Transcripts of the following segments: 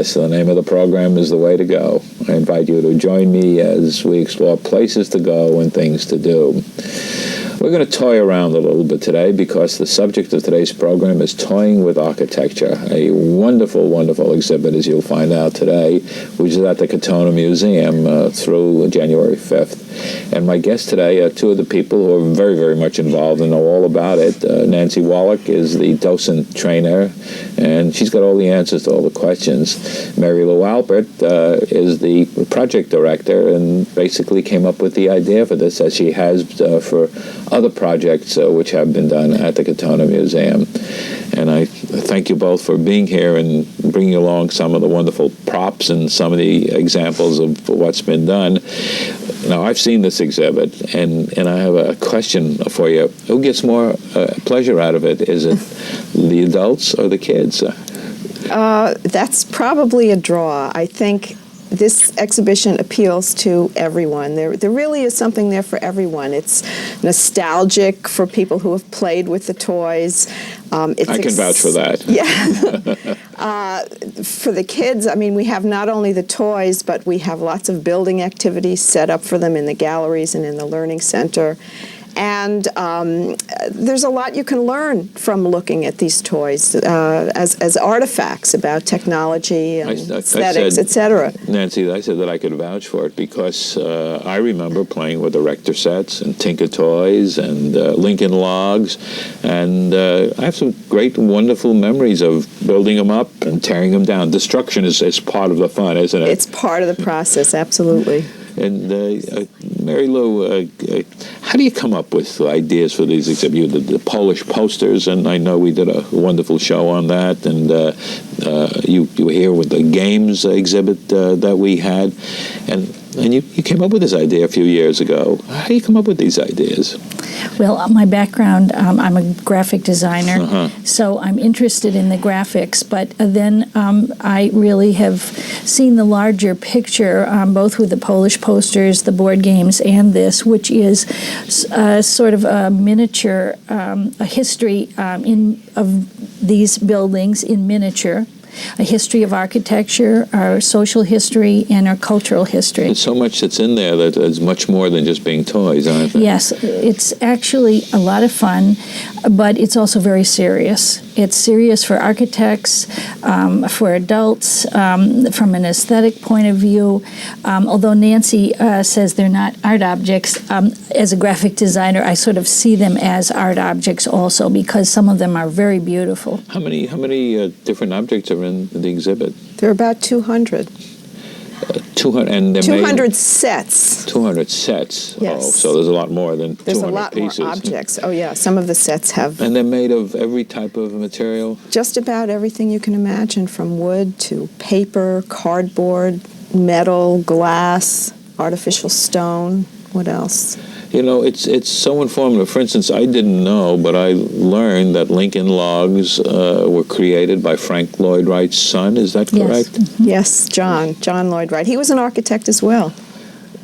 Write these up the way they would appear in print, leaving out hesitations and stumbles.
Liss. The name of the program is The Way to Go. I invite you to join me as we explore places to go and things to do. We're going to toy around a little bit today because the subject of today's program is toying with architecture, a wonderful, wonderful exhibit, as you'll find out today, which is at the Katonah Museum through January 5th. And my guests today are two of the people who are very, very much involved and know all about it. Nancy Wallach is the docent trainer, and she's got all the answers to all the questions. Mary Lou Alpert is the project director and basically came up with the idea for this, as she has for other projects which have been done at the Katonah Museum. And I thank you both for being here and bringing along some of the wonderful props and some of the examples of what's been done. Now, I've seen this exhibit, and I have a question for you. Who gets more pleasure out of it? Is it the adults or the kids? That's probably a draw. I think this exhibition appeals to everyone. There really is something there for everyone. It's nostalgic for people who have played with the toys. I can vouch for that. Yeah. For the kids, I mean, we have not only the toys, but we have lots of building activities set up for them in the galleries and in the Learning Center. And there's a lot you can learn from looking at these toys as artifacts about technology and aesthetics, etc. Nancy, I said that I could vouch for it because I remember playing with erector sets and Tinker Toys and Lincoln Logs, and I have some great, wonderful memories of building them up and tearing them down. Destruction is part of the fun, isn't it? It's part of the process, absolutely. And Mary Lou, how do you come up with ideas for these exhibits? You did the Polish posters, and I know we did a wonderful show on that. And you were here with the games exhibit that we had, and you came up with this idea a few years ago. How do you come up with these ideas? Well, my background, I'm a graphic designer, so I'm interested in the graphics, but then I really have seen the larger picture, both with the Polish posters, the board games, and this, which is sort of a miniature, a history of these buildings in miniature. A history of architecture, our social history, and our cultural history. There's so much that's in there that is much more than just being toys, aren't there? Yes, it's actually a lot of fun, but it's also very serious. It's serious for architects, for adults, from an aesthetic point of view. Although Nancy says they're not art objects, as a graphic designer, I sort of see them as art objects also because some of them are very beautiful. How many different objects are in the exhibit? There are about 200. 200, and 200 sets. 200 sets. Yes. Oh, so there's a lot more than 200 pieces. There's a lot more objects. Oh, yeah. Some of the sets have... And they're made of every type of material? Just about everything you can imagine, from wood to paper, cardboard, metal, glass, artificial stone. What else? You know, it's so informative. For instance, I didn't know, but I learned that Lincoln Logs were created by Frank Lloyd Wright's son. Is that correct? Yes, yes, John Lloyd Wright. He was an architect as well.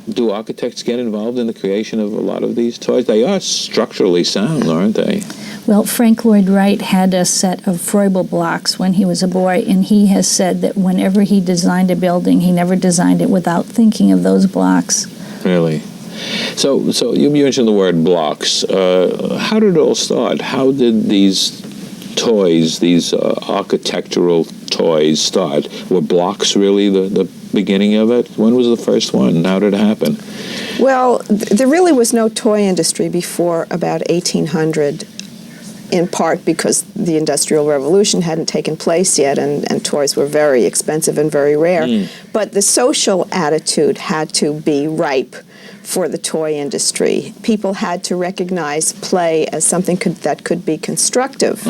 Do architects get involved in the creation of a lot of these toys? They are structurally sound, aren't they? Well, Frank Lloyd Wright had a set of Freuble blocks when he was a boy, and he has said that whenever he designed a building, he never designed it without thinking of those blocks. Really? So you mentioned the word blocks. How did it all start? How did these toys, these architectural toys start? Were blocks really the beginning of it? When was the first one? How did it happen? Well, there really was no toy industry before about 1800, in part because the Industrial Revolution hadn't taken place yet, and toys were very expensive and very rare. But the social attitude had to be ripe for the toy industry. People had to recognize play as something that could be constructive.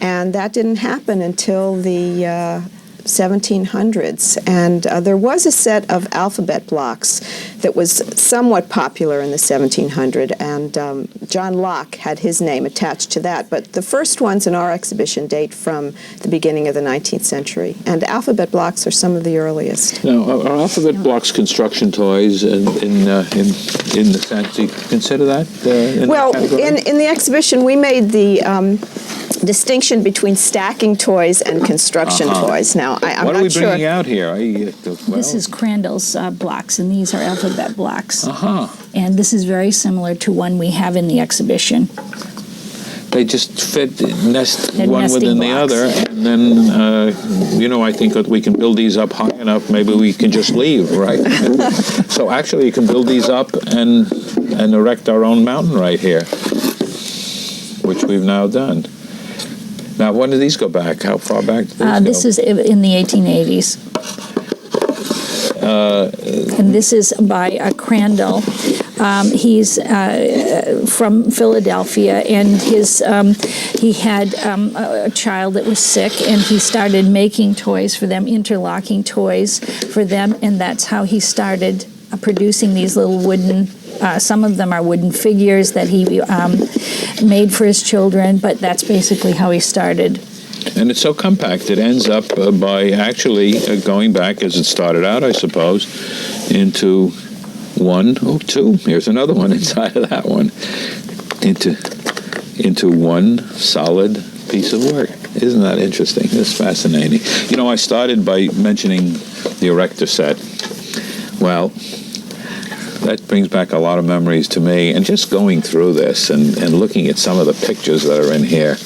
And that didn't happen until the 1700s. And there was a set of alphabet blocks that was somewhat popular in the 1700s, and John Locke had his name attached to that. But the first ones in our exhibition date from the beginning of the 19th century, and alphabet blocks are some of the earliest. Now, are alphabet blocks construction toys in the sense, do you consider that in Well, that category? in the exhibition, we made the distinction between stacking toys and construction toys. Now, I'm What not are we sure. bringing out here? This is Crandall's blocks, and these are alphabet blocks. Uh-huh. And this is very similar to one we have in the exhibition. They just fit, nest They're one nesting within the blocks. other, and then, I think that we can build these up high enough, maybe we can just leave, right? So actually, you can build these up and erect our own mountain right here, which we've now done. Now, when do these go back? How far back do these go? This is in the 1880s. And this is by Crandall. He's from Philadelphia, and he had a child that was sick, and he started making toys for them, interlocking toys for them, and that's how he started producing these little wooden. Some of them are wooden figures that he made for his children, but that's basically how he started. And it's so compact, it ends up by actually going back, as it started out, I suppose, into two. Here's another one inside of that one. Into one solid piece of work. Isn't that interesting? It's fascinating. I started by mentioning the erector set. Well, that brings back a lot of memories to me. And just going through this and looking at some of the pictures that are in here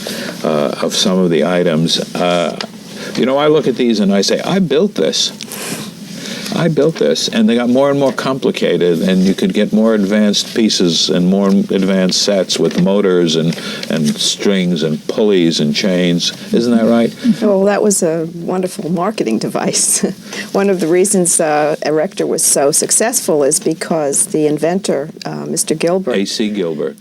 of some of the items, I look at these and I say, I built this. And they got more and more complicated, and you could get more advanced pieces and more advanced sets with motors and strings and pulleys and chains. Isn't that right? Well, that was a wonderful marketing device. One of the reasons Erector was so successful is because the inventor, Mr. Gilbert, A.C. Gilbert.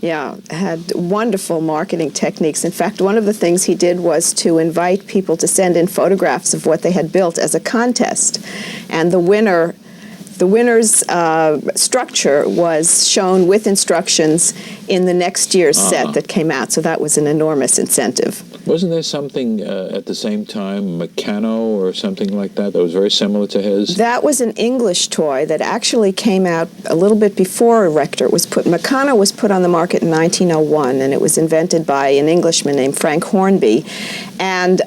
had wonderful marketing techniques. In fact, one of the things he did was to invite people to send in photographs of what they had built as a contest, and the winner's structure was shown with instructions in the next year's set that came out, so that was an enormous incentive. Wasn't there something at the same time, Meccano or something like that was very similar to his? That was an English toy that actually came out a little bit before Erector was put. Meccano was put on the market in 1901, and it was invented by an Englishman named Frank Hornby. And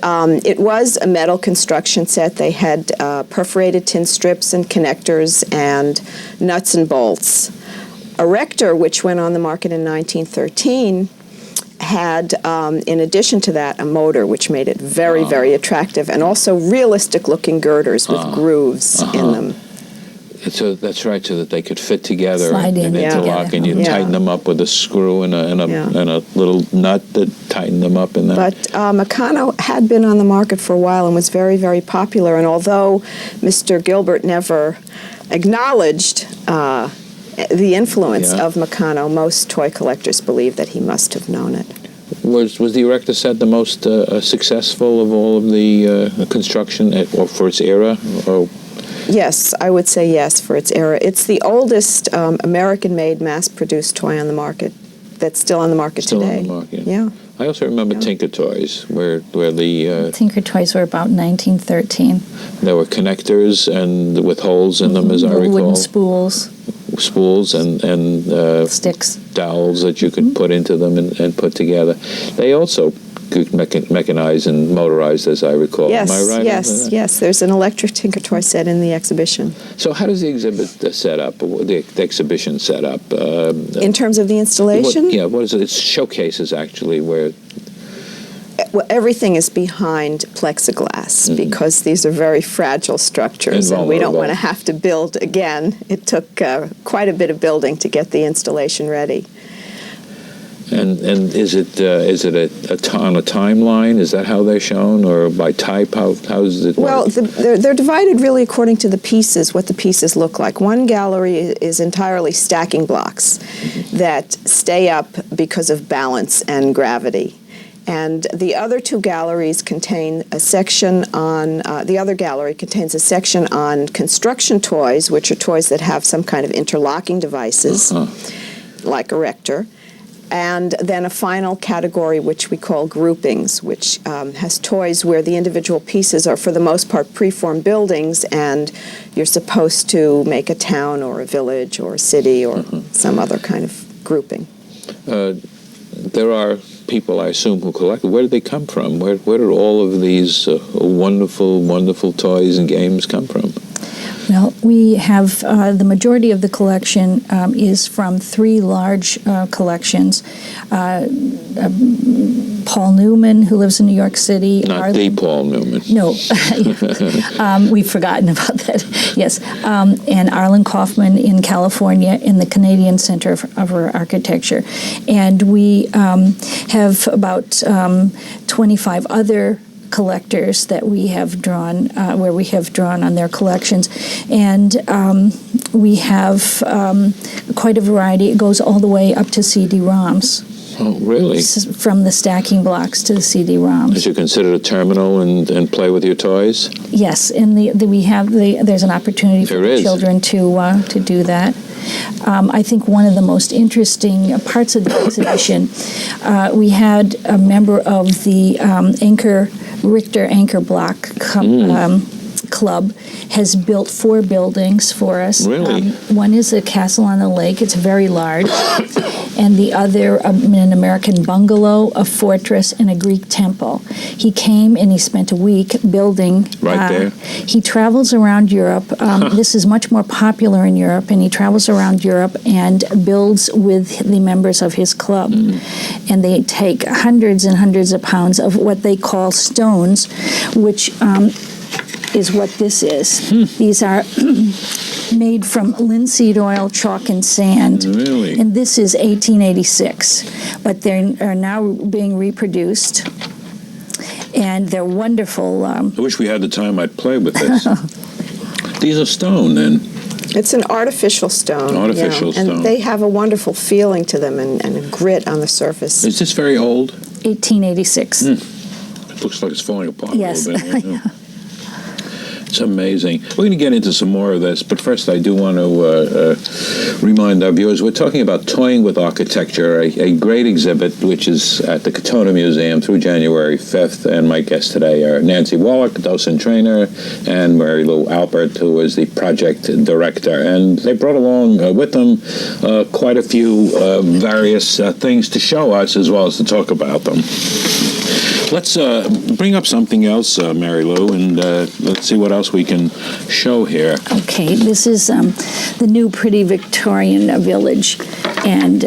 it was a metal construction set. They had perforated tin strips and connectors and nuts and bolts. Erector, which went on the market in 1913, had, in addition to that, a motor, which made it very, very attractive, and also realistic-looking girders with grooves in them. So that's right, so that they could fit together Slide in and interlock, together. and you tighten them up with a screw and a little nut that tightened them up in that. But Meccano had been on the market for a while and was very, very popular, and although Mr. Gilbert never acknowledged the influence of Meccano, most toy collectors believe that he must have known it. Was the Erector set the most successful of all of the construction or for its era? Or? Yes, I would say yes for its era. It's the oldest American-made, mass-produced toy on the market that's still on the market Still today. on the market. Yeah. I also remember Tinker Toys, where the Tinker Toys were about 1913. there were connectors and with holes in them, as I recall. Wooden spools and sticks, dowels that you could put into them and put together. They also mechanized and motorized, as I recall. Yes, Am I right? yes. There's an electric Tinker Toy set in the exhibition. So how does the exhibit set up, the exhibition set up? In terms of the installation? What is it? It's showcases, actually, where... Well, everything is behind plexiglass because these are very fragile structures, and we don't want to have to build again. It took quite a bit of building to get the installation ready. And is it on a timeline? Is that how they're shown, or by type? How does it work? Well, they're divided really according to the pieces, what the pieces look like. One gallery is entirely stacking blocks that stay up because of balance and gravity. And the other two galleries contain a section on, the other gallery contains a section on construction toys, which are toys that have some kind of interlocking devices, like a rector. And then a final category, which we call groupings, which has toys where the individual pieces are, for the most part, preformed buildings, and you're supposed to make a town or a village or a city or some other kind of grouping. There are people, I assume, who collect. Where did they come from? Where did all of these wonderful, wonderful toys and games come from? Well, we have the majority of the collection is from three large collections. Paul Newman, who lives in New York City. Not the Paul Newman. No. We've forgotten about that. Yes. And Arlen Kaufman in California in the Canadian Center of Architecture. And we have about 25 other collectors that we have drawn, where we have drawn on their collections. And we have quite a variety. It goes all the way up to CD-ROMs. Oh, really? From the stacking blocks to the CD-ROMs. Did you consider a terminal and play with your toys? Yes, and there's an opportunity for the children to do that. I think one of the most interesting parts of the exhibition, we had a member of the Richter Anchor Block Club has built 4 buildings for us. Really? One is a castle on the lake. It's very large. And the other, an American bungalow, a fortress, and a Greek temple. He came and he spent a week building. Right there? He travels around Europe. This is much more popular in Europe, and he travels around Europe and builds with the members of his club. And they take hundreds and hundreds of pounds of what they call stones, which is what this is. These are made from linseed oil, chalk, and sand. Really? And this is 1886, but they are now being reproduced, and they're wonderful. I wish we had the time. I'd play with this. These are stone, then? It's an artificial stone. Artificial stone. And they have a wonderful feeling to them and a grit on the surface. Is this very old? 1886. It looks like it's falling apart a little bit. Yeah. It's amazing. We're going to get into some more of this, but first I do want to remind our viewers, we're talking about Toying with Architecture, a great exhibit which is at the Katonah Museum through January 5th, and my guests today are Nancy Wallach, docent trainer, and Mary Lou Alpert, who is the project director. And they brought along with them quite a few various things to show us as well as to talk about them. Let's bring up something else, Mary Lou, and let's see what else we can show here. Okay, this is the new pretty Victorian village, and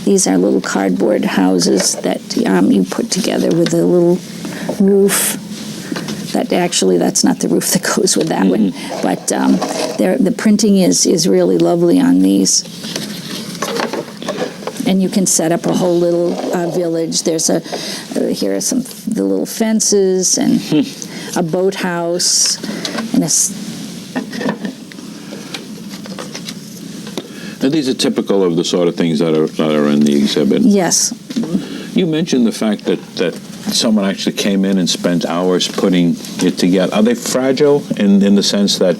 these are little cardboard houses that you put together with a little roof. That's not the roof that goes with that one, but the printing is really lovely on these. And you can set up a whole little village. There's here are the little fences and a boathouse and And these are typical of the sort of things that are in the exhibit. Yes. You mentioned the fact that someone actually came in and spent hours putting it together. Are they fragile in the sense that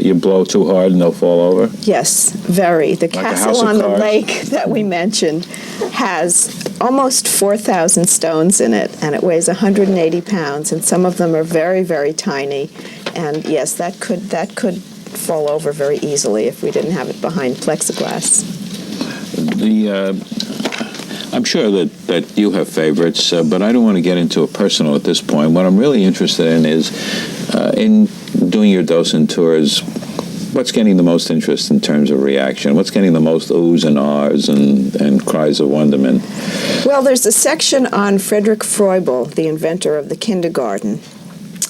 you blow too hard and they'll fall over? Yes, very. The castle on the lake that we mentioned has almost 4,000 stones in it, and it weighs 180 pounds, and some of them are very, very tiny. And yes, that could fall over very easily if we didn't have it behind plexiglass. I'm sure that you have favorites, but I don't want to get into a personal at this point. What I'm really interested in is, in doing your docent tours, what's getting the most interest in terms of reaction? What's getting the most oohs and ahs and cries of wonderment? Well, there's a section on Frederick Froebel, the inventor of the kindergarten.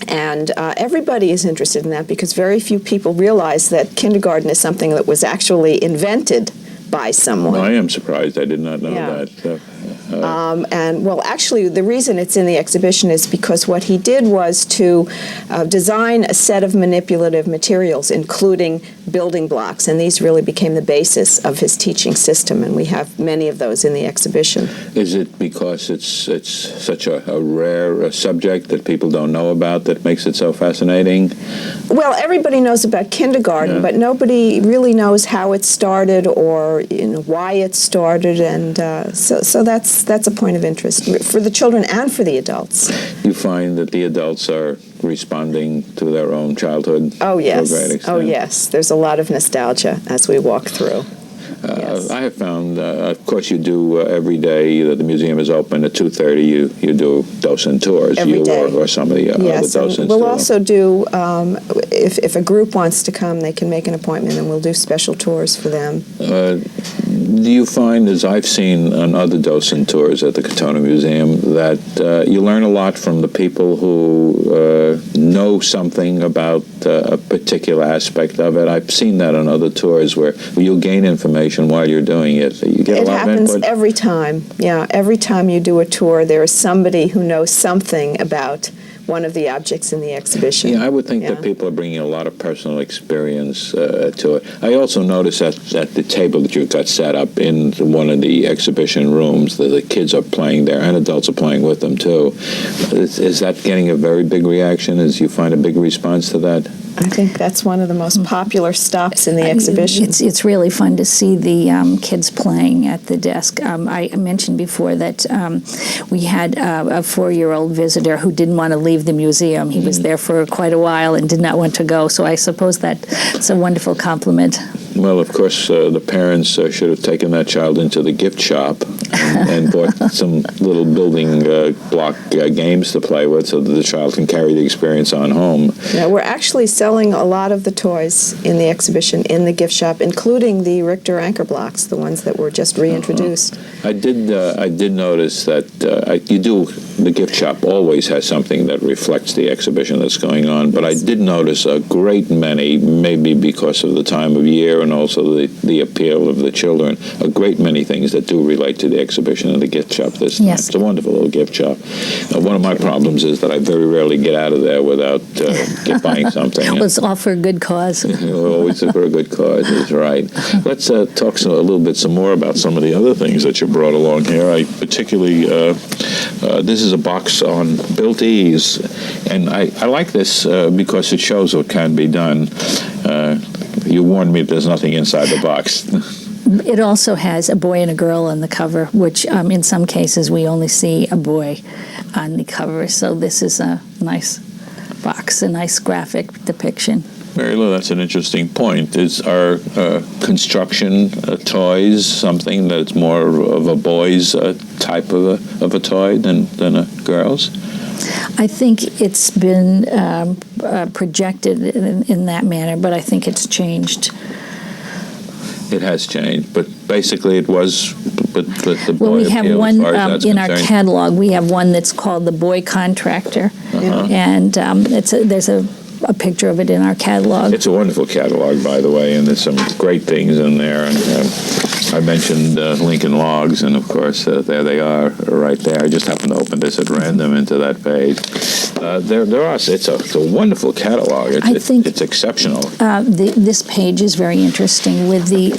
And everybody is interested in that because very few people realize that kindergarten is something that was actually invented by someone. Well, I am surprised. I did not know Yeah. that. And well, actually, the reason it's in the exhibition is because what he did was to design a set of manipulative materials, including building blocks, and these really became the basis of his teaching system, and we have many of those in the exhibition. Is it because it's such a rare subject that people don't know about that makes it so fascinating? Well, everybody knows about kindergarten, Yeah. but nobody really knows how it started or why it started, and so that's a point of interest for the children and for the adults. You find that the adults are responding to their own childhood Oh, yes. to a great extent? Oh, yes. There's a lot of nostalgia as we walk through. Yes. I have found, of course, you do every day that the museum is open at 2:30. You do docent tours, Every day. Or some of the other Yes, and docents. we'll do. also do, if a group wants to come, they can make an appointment, and we'll do special tours for them. Do you find, as I've seen on other docent tours at the Katonah Museum, that you learn a lot from the people who know something about a particular aspect of it? I've seen that on other tours where you'll gain information while you're doing it. You get a It lot of happens input. every time. Yeah, every time you do a tour, there is somebody who knows something about one of the objects in the exhibition. Yeah, I would think Yeah. that people are bringing a lot of personal experience to it. I also noticed that the table that you've got set up in one of the exhibition rooms, the kids are playing there, and adults are playing with them too. Is that getting a very big reaction? As you find a big response to that? I think that's one of the most popular stops in the exhibition. It's really fun to see the kids playing at the desk. I mentioned before that we had a 4-year-old visitor who didn't want to leave the museum. He was there for quite a while and did not want to go, so I suppose that's a wonderful compliment. Well, of course, the parents should have taken that child into the gift shop and bought some little building block games to play with so that the child can carry the experience on home. Yeah, we're actually selling a lot of the toys in the exhibition in the gift shop, including the Richter anchor blocks, the ones that were just reintroduced. I did notice that the gift shop always has something that reflects the exhibition that's going on, but I did notice a great many, maybe because of the time of year and also the appeal of the children, a great many things that do relate to the exhibition in the gift shop this time. Yes. It's a wonderful little gift shop. One of my problems is that I very rarely get out of there without buying something. Well, it's all for a good cause. Always for a good cause, is right. Let's talk a little bit some more about some of the other things that you brought along here. I particularly, this is a box on built ease, and I like this because it shows what can be done. You warned me there's nothing inside the box. It also has a boy and a girl on the cover, which in some cases we only see a boy on the cover. So this is a nice box, a nice graphic depiction. Mary Lou, that's an interesting point. Are construction toys something that's more of a boy's type of a toy than a girl's? I think it's been projected in that manner, but I think it's changed. It has changed, but basically it was. But the boy Well, we have appeal, one as far as that's in our concerned. catalog. We have one that's called the Boy Contractor, and there's a picture of it in our catalog. It's a wonderful catalog, by the way, and there's some great things in there. And I mentioned Lincoln Logs, and of course, there they are, right there. I just happened to open this at random into that page. It's a wonderful catalog. I think it's exceptional. This page is very interesting with the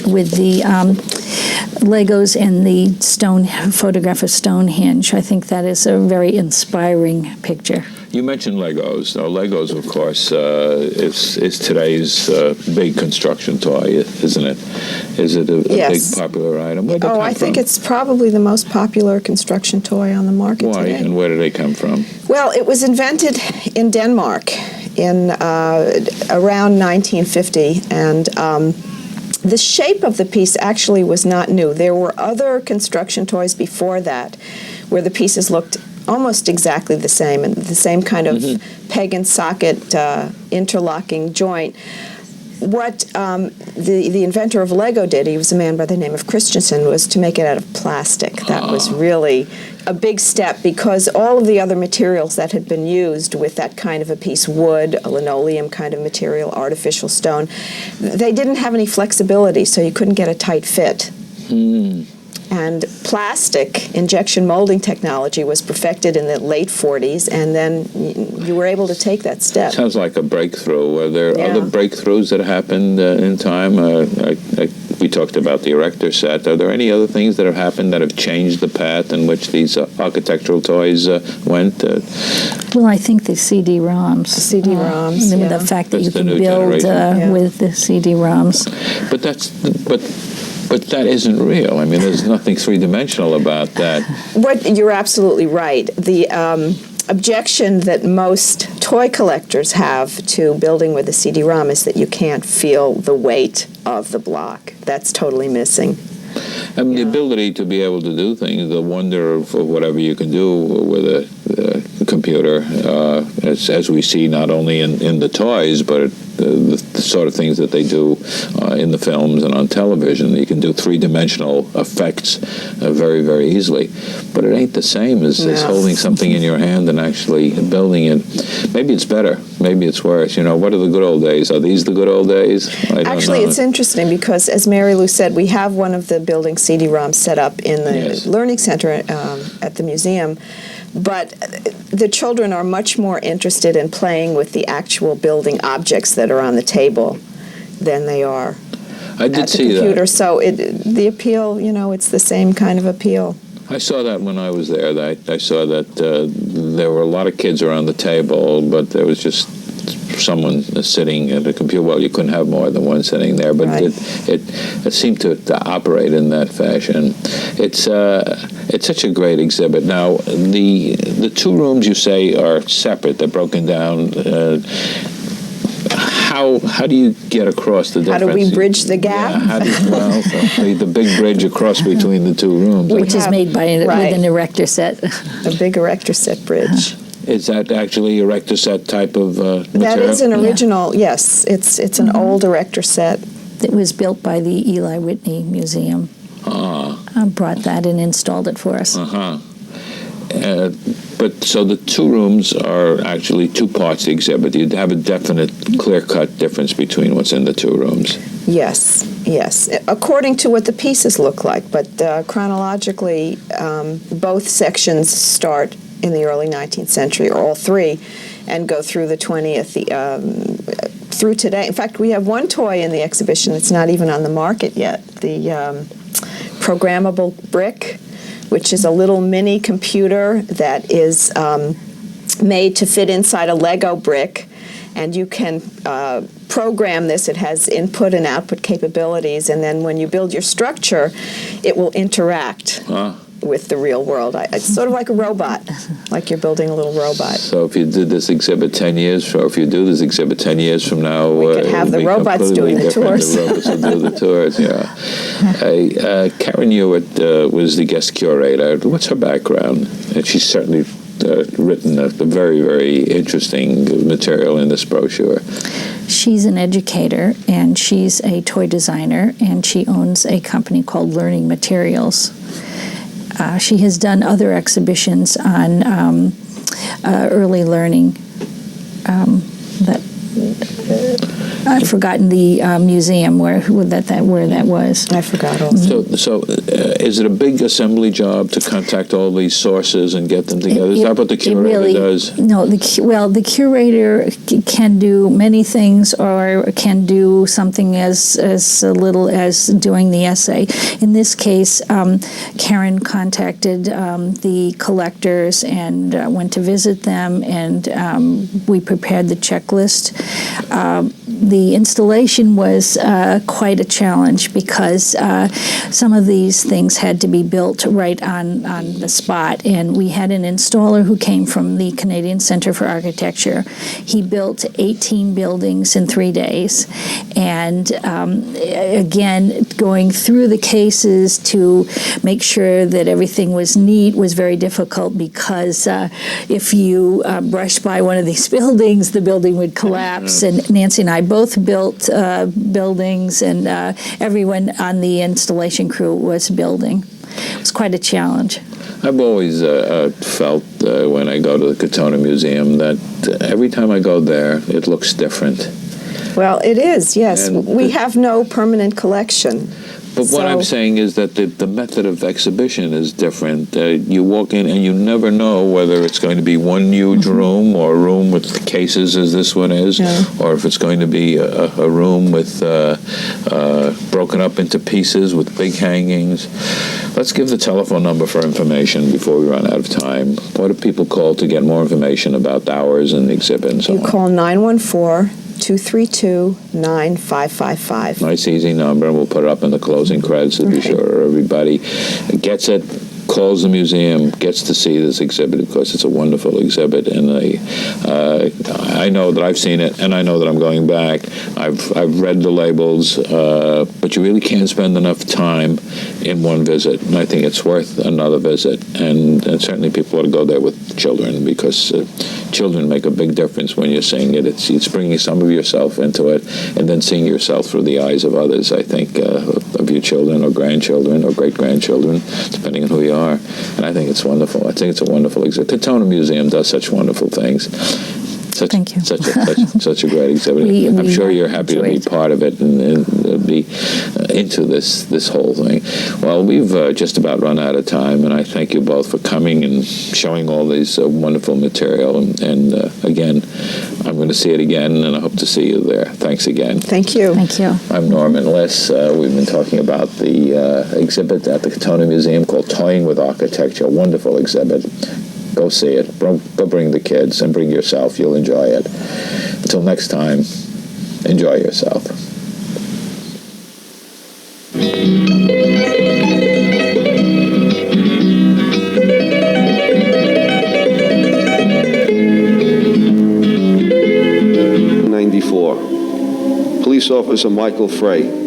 Legos and the photograph of Stonehenge. I think that is a very inspiring picture. You mentioned Legos. Now, Legos, of course, is today's big construction toy, isn't it? Is it a Yes. big popular item? Where'd they come I think from? it's probably the most popular construction toy on the market Why, today. and where did they come from? Well, it was invented in Denmark in around 1950, and the shape of the piece actually was not new. There were other construction toys before that where the pieces looked almost exactly the same, and the same kind of peg and socket interlocking joint. What the inventor of Lego did, he was a man by the name of Christensen, was to make it out of plastic. That was really a big step, because all of the other materials that had been used with that kind of a piece, wood, a linoleum kind of material, artificial stone, they didn't have any flexibility, so you couldn't get a tight fit And plastic injection molding technology was perfected in the late 40s, and then you were able to take that step. Sounds like a breakthrough. Were there Yeah. other breakthroughs that happened in time? We talked about the erector set. Are there any other things that have happened that have changed the path in which these architectural toys went? Well, I think the CD-ROMs. The CD-ROMs, The yeah. fact that That's you the can new build generation. Yeah. with the CD-ROMs. But that isn't real. I mean, there's nothing three-dimensional about that. You're absolutely right. The objection that most toy collectors have to building with a CD-ROM is that you can't feel the weight of the block. That's totally missing. I mean, the ability to be able to do things, the wonder of whatever you can do with a computer, as we see not only in the toys, but the sort of things that they do in the films and on television. You can do three-dimensional effects very, very easily. But it ain't the same as holding something in your hand and actually building it. Maybe it's better. Maybe it's worse. You know, what are the good old days? Are these the good old days? I don't Actually, know. it's interesting because, as Mary Lou said, we have one of the building CD-ROMs set up in the Yes. Learning Center at the museum. But the children are much more interested in playing with the actual building objects that are on the table than they are I did at the see computer. that. So the appeal, it's the same kind of appeal. I saw that when I was there. I saw that there were a lot of kids around the table, but there was just someone sitting at a computer. Well, you couldn't have more than one sitting there, but Right. it seemed to operate in that fashion. It's such a great exhibit. Now, the two rooms you say are separate. They're broken down. How do you get across the How difference? do we bridge the gap? Yeah, how do the big bridge across between the two rooms. Which is made by Right. with an erector set. A big erector set bridge. Is that actually a erector set type of material? That is an original, yes. It's an old erector set. It was built by the Eli Whitney Museum. Brought that and installed it for us. But so the two rooms are actually two parts of the exhibit. You'd have a definite, clear-cut difference between what's in the two rooms. Yes, yes. According to what the pieces look like, but chronologically, both sections start in the early 19th century, or all three, and go through the 20th, through today. In fact, we have one toy in the exhibition that's not even on the market yet, the programmable brick, which is a little mini computer that is made to fit inside a Lego brick, and you can program this. It has input and output capabilities, and then when you build your structure, it will interact with the real world. It's sort of like a robot, like you're building a little robot. So if you did this exhibit 10 years, or if you do this exhibit 10 years from now, We could have it'll the be robots completely doing the different. tours. The robots will do the tours, yeah. Karen Hewitt was the guest curator. What's her background? And she's certainly written a very, very interesting material in this brochure. She's an educator, and she's a toy designer, and she owns a company called Learning Materials. She has done other exhibitions on early learning. I've forgotten the museum where that was. I forgot also. So is it a big assembly job to contact all these sources and get them together? Is that what the curator does? No, the curator can do many things, or can do something as little as doing the essay. In this case, Karen contacted the collectors and went to visit them, and we prepared the checklist. The installation was quite a challenge because some of these things had to be built right on the spot, and we had an installer who came from the Canadian Centre for Architecture. He built 18 buildings in 3 days, and again, going through the cases to make sure that everything was neat was very difficult, because if you brushed by one of these buildings, the building would collapse. And Nancy and I both built buildings, and everyone on the installation crew was building. It was quite a challenge. I've always felt when I go to the Katonah Museum that every time I go there, it looks different. Well, it is, yes. And We have no permanent collection. But what I'm saying is that the method of exhibition is different. You walk in and you never know whether it's going to be one huge room or a room with cases as this one is, or if it's going to be a room with broken up into pieces with big hangings. Let's give the telephone number for information before we run out of time. What do people call to get more information about ours and the exhibit and so on? You call 914-232-9555. Nice, easy number, and we'll put it up in the closing credits to be sure everybody gets it, calls the museum, gets to see this exhibit because it's a wonderful exhibit. And I know that I've seen it, and I know that I'm going back. I've read the labels, but you really can't spend enough time in one visit. And I think it's worth another visit. And certainly people ought to go there with children because children make a big difference when you're seeing it. It's bringing some of yourself into it and then seeing yourself through the eyes of others, I think, of your children or grandchildren or great-grandchildren, depending on who you are. And I think it's wonderful. I think it's a wonderful exhibit. The Katonah Museum does such wonderful things. Thank you. Such a great exhibit. I'm sure you're happy to be part of it and be into this whole thing. Well, we've just about run out of time, and I thank you both for coming and showing all these wonderful material. And again, I'm going to see it again, and I hope to see you there. Thanks again. Thank you. Thank you. I'm Norman Liss. We've been talking about the exhibit at the Katonah Museum called Toying with Architecture. A wonderful exhibit. Go see it. Go bring the kids and bring yourself. You'll enjoy it. Until next time, enjoy yourself. '94. Police Officer Michael Frey.